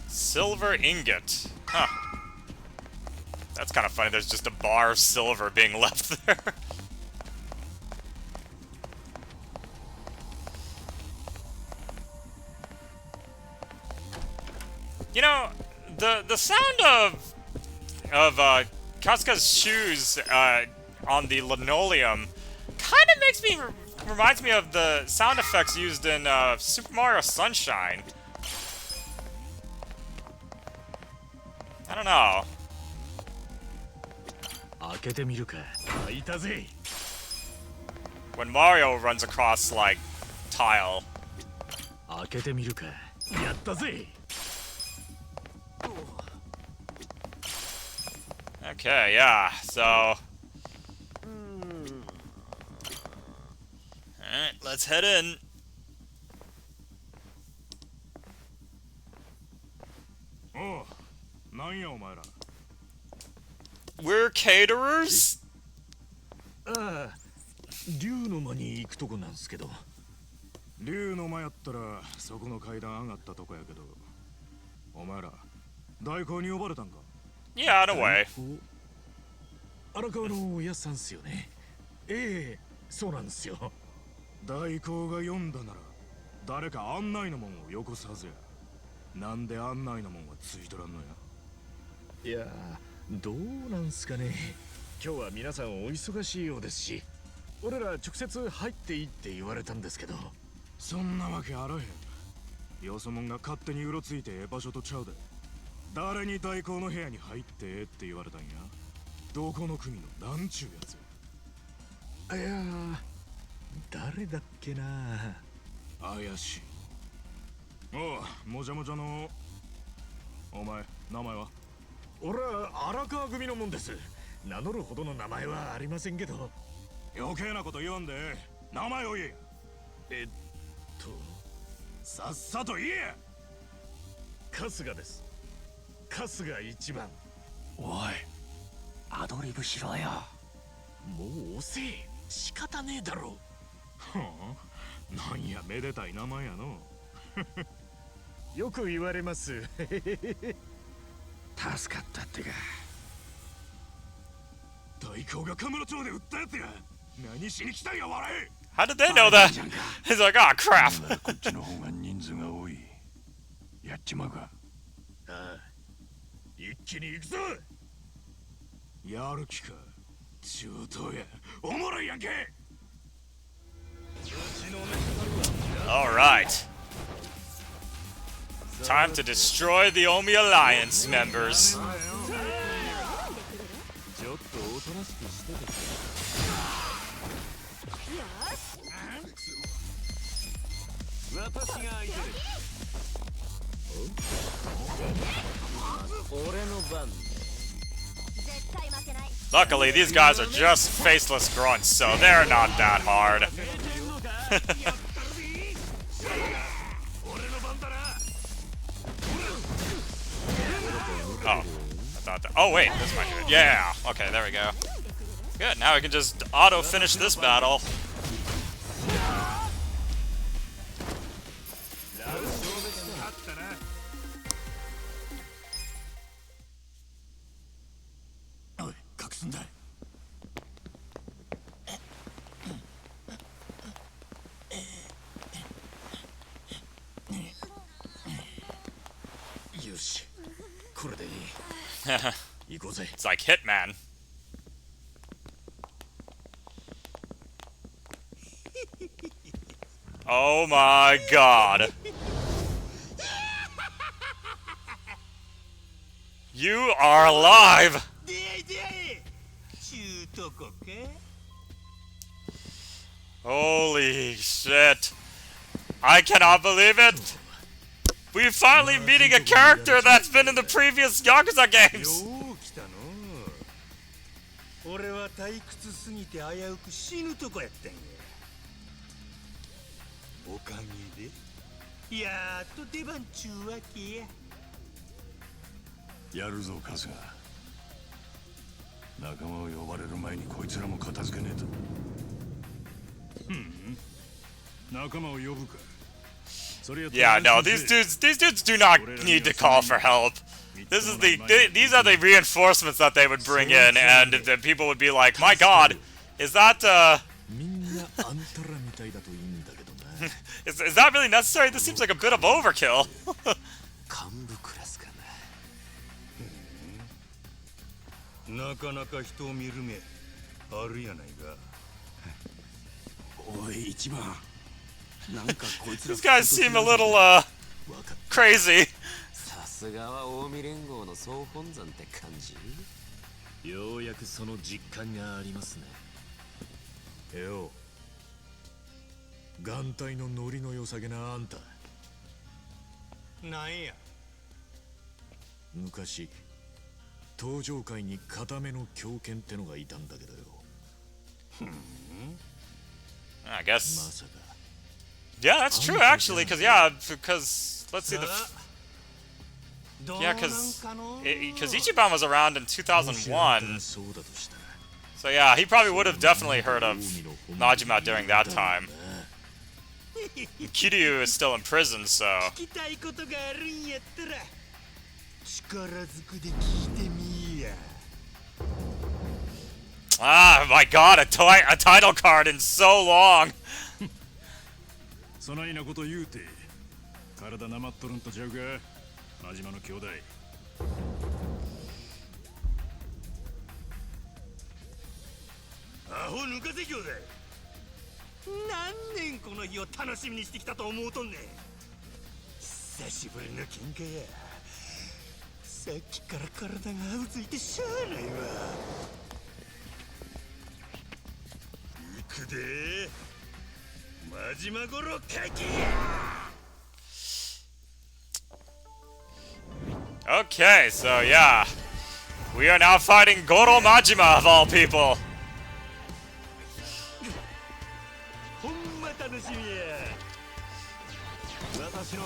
Silver ingot. Huh. That's kind of funny. There's just a bar of silver being left there. You know, the sound of Kasuka's shoes on the linoleum kind of reminds me of the sound effects used in Super Mario Sunshine. I don't know. When Mario runs across, like, tile. Okay, yeah, so... Alright, let's head in. We're caterers? ああ、竜の間に行くとこなんすけど。竜の間やったらそこの階段上がったとこやけど、お前ら代行に呼ばれたんか？ Yeah, in a way. 荒川のおやっさんっすよね。ええ、そうなんですよ。代行が読んだなら誰か案内のもんをよこすはずや。なんで案内のもんはついとらんのや。いやー、どうなんすかね。今日は皆さんお忙しいようですし、俺ら直接入っていいって言われたんですけど、そんなわけあらへん。よそもんが勝手にうろついて場所とちゃうで。誰に代行の部屋に入ってって言われたんや。どこの国のなんちゅうやつ。いやー、誰だっけな。怪しい。おう、もじゃもじゃのお前、名前は？俺は荒川組のもんです。名乗るほどの名前はありませんけど。余計なこと言わんで名前を言え。さっさと言え。春日です。春日一番。おい、アドリブしろよ。もう遅え。仕方ねえだろ。はあ、なんやめでたい名前やの。よく言われます。助かったってか。代行がカムロ町で撃ったやつや。何しに来たんや、笑え。 How did they know that? He's like, oh crap. こっちの方が人数が多い。やっちまうか。ああ、一気に行くぞ。やる気か。中東や。おもろいやんけ。 Alright. Time to destroy the Omi Alliance members. ちょっとおとなしくしてて。私が相手です。俺の番。 Luckily, these guys are just faceless grunts, so they're not that hard. Oh, I thought that. Oh wait, this might do it. Yeah. Okay, there we go. Good. Now we can just auto finish this battle. It's like Hitman. Oh my god. You are alive! Holy shit. I cannot believe it! We're finally meeting a character that's been in the previous Yakuza games! 俺は退屈すぎて危うく死ぬとこやったんや。おかげでやっと出番ちゅうわけや。やるぞ、春日。仲間を呼ばれる前にこいつらも片付けねえと。仲間を呼ぶか。Yeah, no, these dudes do not need to call for help. This is these are the reinforcements that they would bring in, and the people would be like, "My God, is that is that really necessary? This seems like a bit of overkill." なかなか人を見る目あるやないか。おい、一番。なんかこいつら These guys seem a little crazy. さすがは近江連合の総本山って感じ。ようやくその実感がありますね。よう、眼帯のノリの良さげなあんた。なんや。昔登場界に固めの狂犬ってのがいたんだけどよ。I guess. まさか。Yeah, that's true actually, because let's see the. Yeah, because Ichiban was around in 2001. So yeah, he probably would have definitely heard of Najima during that time. Kiryu is still in prison, so. Ah, my God, a title card in so long. そないなこと言うて体なまっとるんとちゃうか真島の兄弟アホ抜かせ兄弟何年この日を楽しみにしてきたと思うとんねん久しぶりの喧嘩やさっきから体がうずいてしゃあないわ行くで真島五郎かきやOkay, so yeah. We are now fighting Goro Majima of all people.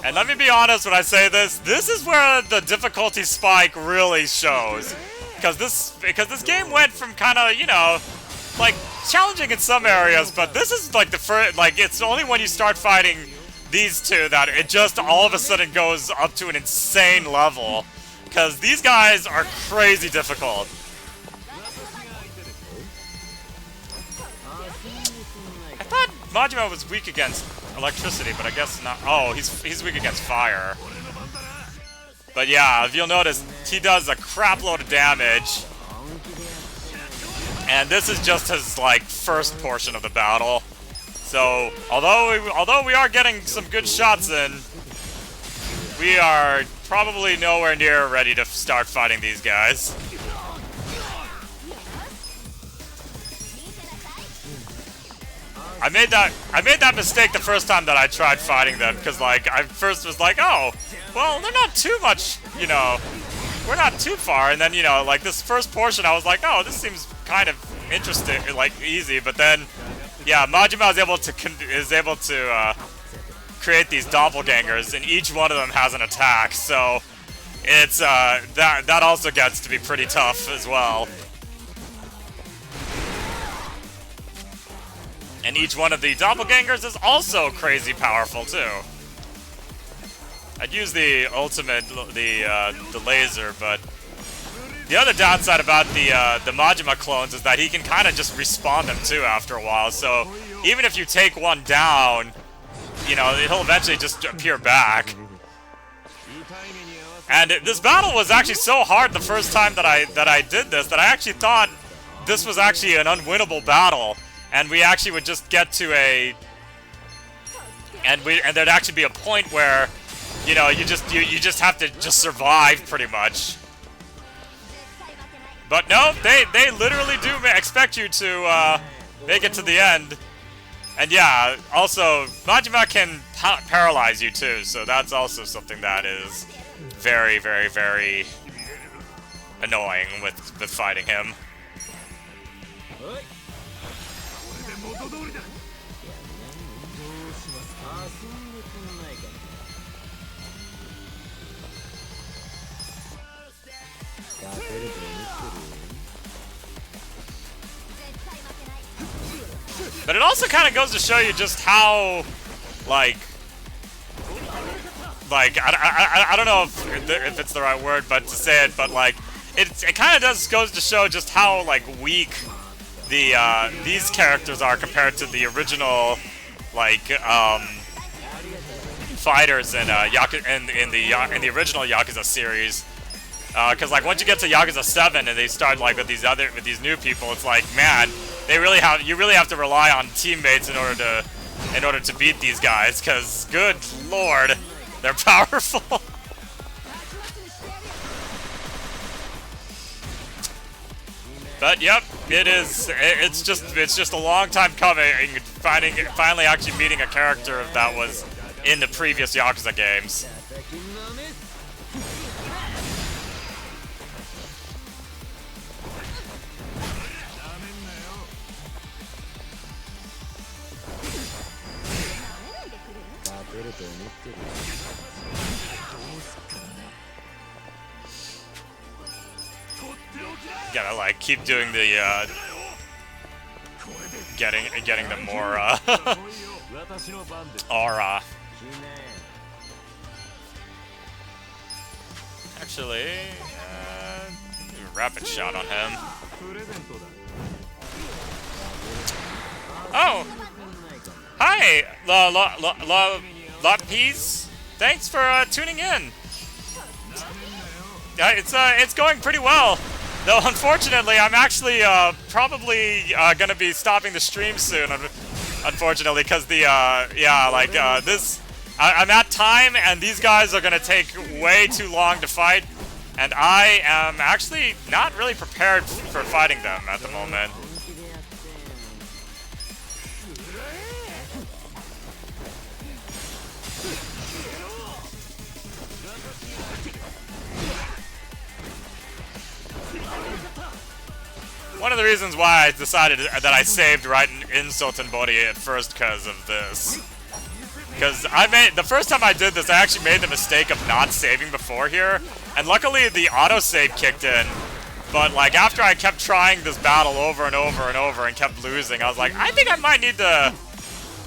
And let me be honest when I say this, this is where the difficulty spike really shows. Because this game went from kind of, you know, like challenging in some areas, but this is like the first, like it's only when you start fighting these two that it just all of a sudden goes up to an insane level. Because these guys are crazy difficult. I thought Majima was weak against electricity, but I guess not. Oh, he's weak against fire. But yeah, if you'll notice, he does a crap load of damage. And this is just his like first portion of the battle. So although we are getting some good shots in, we are probably nowhere near ready to start fighting these guys. I made that mistake the first time that I tried fighting them, because like I first was like, oh, well, they're not too much, you know, we're not too far, and then, you know, like this first portion I was like, oh, this seems kind of interesting, like easy, but then yeah, Majima is able to create these doppelgangers, and each one of them has an attack, so it's that also gets to be pretty tough as well. And each one of the doppelgangers is also crazy powerful too. I'd use the ultimate, the laser, but the other downside about the Majima clones is that he can kind of just respawn them too after a while. So even if you take one down, you know, he'll eventually just appear back. And this battle was actually so hard the first time that I did this that I actually thought this was actually an unwinnable battle, and we actually would just get to and there'd actually be a point where, you know, you just have to just survive pretty much. But no, they literally do expect you to make it to the end. And yeah, also Majima can paralyze you too, so that's also something that is very, very, very annoying with fighting him. But it also kind of goes to show you just how, like I don't know if it's the right word, but to say it, but like it kind of goes to show just how like weak these characters are compared to the original like fighters in in the original Yakuza series. Because like once you get to Yakuza 7 and they start like with these new people, it's like, man, you really have to rely on teammates in order to beat these guys. Because good lord, they're powerful. But yep, it's just a long time coming. Finally actually meeting a character that was in the previous Yakuza games. Gotta like keep doing the getting them more aura. Actually, do a rapid shot on him. Oh! Hi, Lopez. Thanks for tuning in. It's going pretty well. Though unfortunately, I'm actually probably gonna be stopping the stream soon. Unfortunately, because the I'm at time, and these guys are gonna take way too long to fight, and I am actually not really prepared for fighting them at the moment. One of the reasons why I decided that I saved right in Sultan Body at first because of this. Because the first time I did this, I actually made the mistake of not saving before here. And luckily the autosave kicked in. But like after I kept trying this battle over and over and over and kept losing, I was like, I think I might need to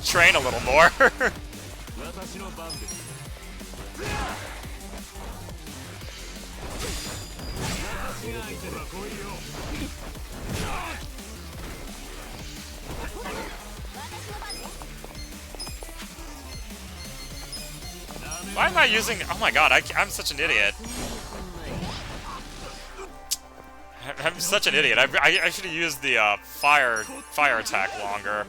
train a little more. Why am I using... Oh my god, I'm such an idiot. I'm such an idiot. I should have used the fire attack longer.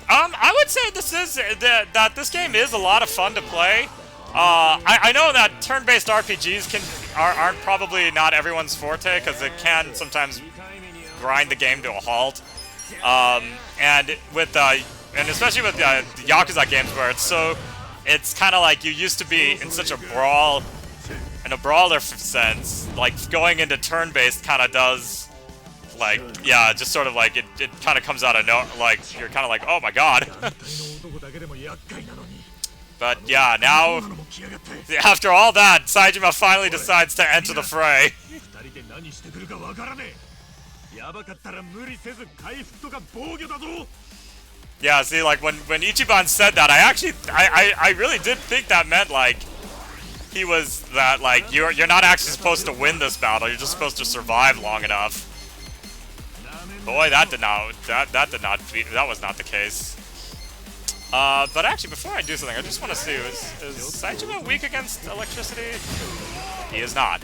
I would say that this game is a lot of fun to play. I know that turn-based RPGs aren't probably not everyone's forte because it can sometimes grind the game to a halt. And especially with the Yakuza games where it's kind of like you used to be in such a brawler sense, like going into turn-based kind of does, like, yeah, just sort of like, it kind of comes out of like, you're kind of like, oh my god. But yeah, now, after all that, Saejima finally decides to enter the fray. Yeah, see, like, when Ichiban said that, I really did think that meant, like, he was that, like, you're not actually supposed to win this battle, you're just supposed to survive long enough. Boy, that was not the case. But actually, before I do something, I just want to see, is Saejima weak against electricity? He is not.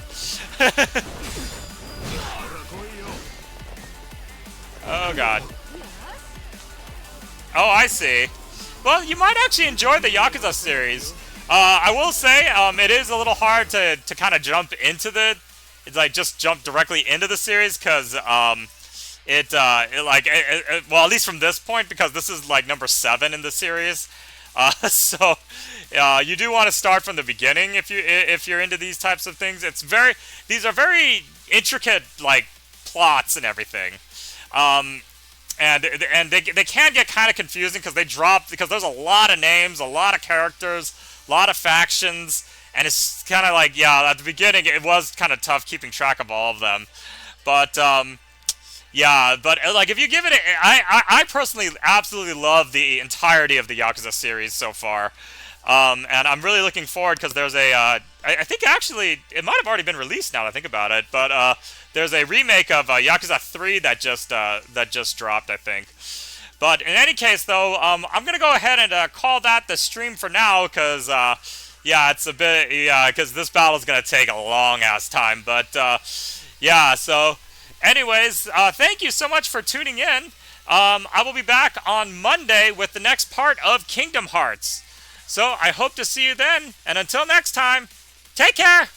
Oh god. Oh, I see. Well, you might actually enjoy the Yakuza series. I will say, it is a little hard to kind of jump into just jump directly into the series, because, well, at least from this point, because this is, like, number 7 in the series. So, you do want to start from the beginning if you're into these types of things. These are very intricate, like, plots and everything. And they can get kind of confusing because there's a lot of names, a lot of characters, a lot of factions, and it's kind of like, yeah, at the beginning it was kind of tough keeping track of all of them. But yeah, but like if you give it, I personally absolutely love the entirety of the Yakuza series so far, and I'm really looking forward because there's I think actually it might have already been released now that I think about it, but there's a remake of Yakuza 3 that just dropped, I think. But in any case, though, I'm gonna go ahead and call that the stream for now, because yeah, it's a bit, because this battle's gonna take a long ass time. But yeah, so anyways, thank you so much for tuning in. I will be back on Monday with the next part of Kingdom Hearts. So I hope to see you then, and until next time, take care.